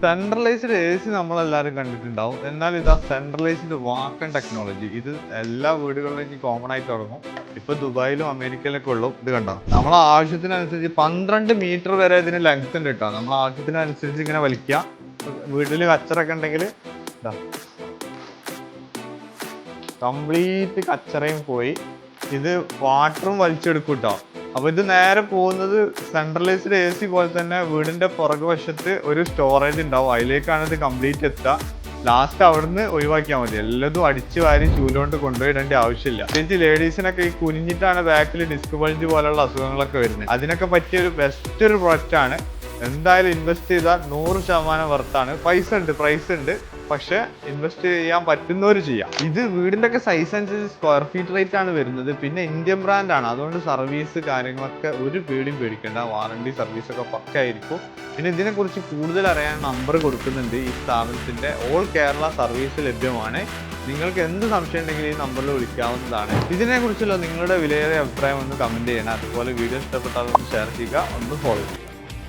Centralised A C നമ്മളെല്ലാവരും കണ്ടിട്ടുണ്ടാവും. എന്നാൽ ഇതാ സെൻട്രലൈസ്ഡ് വാക്കൻ ടെക്നോളജി. ഇത് എല്ലാ വീടുകളിലും ഇനി കോമൺ ആയിട്ട് തുടങ്ങും. ഇപ്പൊ ദുബായിലും അമേരിക്കയിലൊക്കെ ഉള്ളു. ഇത് കണ്ടോ, നമ്മളെ ആവശ്യത്തിനനുസരിച്ച് 12 മീറ്റർ വരെ ഇതിന് ലെങ്ത് ഉണ്ട് കേട്ടോ. നമ്മളെ ആവശ്യത്തിനനുസരിച്ച് ഇങ്ങനെ വലിക്കുക. വീട്ടിൽ കച്ചറൊക്കെ ഉണ്ടെങ്കിൽ ഇതാ കംപ്ലീറ്റ് കച്ചറയും പോയി. ഇത് വാട്ടറും വലിച്ചെടുക്കും കേട്ടോ. അപ്പൊ ഇത് നേരെ പോകുന്നത് സെൻട്രലൈസ്ഡ് എ സി പോലെ തന്നെ വീടിന്റെ പുറകുവശത്ത് ഒരു സ്റ്റോറേജ് ഉണ്ടാവും. അതിലേക്കാണ് ഇത് കംപ്ലീറ്റ് എത്തുക. ലാസ്റ്റ് അവിടുന്ന് ഒഴിവാക്കിയാൽ മതി. എല്ലാതും അടിച്ചു വാരി ചൂലുകൊണ്ട് കൊണ്ടുപോയിടേണ്ട ആവശ്യമില്ല. പ്രത്യേകിച്ച് ലേഡീസിനൊക്കെ ഈ കുനിഞ്ഞിട്ടാണ് ബാക്കിൽ ഡിസ്ക് ബൾജ് പോലുള്ള അസുഖങ്ങളൊക്കെ വരുന്നത്. അതിനൊക്കെ പറ്റിയ ഒരു ബെസ്റ്റ് ഒരു പ്രൊഡക്റ്റ് ആണ്. എന്തായാലും ഇൻവെസ്റ്റ് ചെയ്താൽ 100% വർത്താണ്. പ്രൈസ് ഉണ്ട്, പക്ഷെ ഇൻവെസ്റ്റ് ചെയ്യാൻ പറ്റുന്നവർ ചെയ്യാം. ഇത് വീടിന്റെ ഒക്കെ സൈസ് അനുസരിച്ച് സ്ക്വയർ ഫീറ്റ് റേറ്റ് ആണ് വരുന്നത്. പിന്നെ ഇന്ത്യൻ ബ്രാൻഡ് ആണ്, അതുകൊണ്ട് സർവീസ് കാര്യങ്ങളൊക്കെ ഒരു പേടിയും പേടിക്കേണ്ട. വാറണ്ടി സർവീസ് ഒക്കെ പക്കായിരിക്കും. പിന്നെ ഇതിനെക്കുറിച്ച് കൂടുതൽ അറിയാൻ നമ്പർ കൊടുക്കുന്നുണ്ട്. ഈ സ്ഥാപനത്തിന്റെ ഓൾ കേരള സർവീസ് ലഭ്യമാണ്. നിങ്ങൾക്ക് എന്ത് സംശയം ഉണ്ടെങ്കിലും ഈ നമ്പറിൽ വിളിക്കാവുന്നതാണ്. ഇതിനെക്കുറിച്ചുള്ള നിങ്ങളുടെ വിലയേറിയ അഭിപ്രായം ഒന്ന് കമന്റ് ചെയ്യണം. അതുപോലെ വീഡിയോ ഇഷ്ടപ്പെട്ടാൽ ഒന്ന് ഷെയർ ചെയ്യുക, ഒന്ന് ഫോളോ ചെയ്യുക.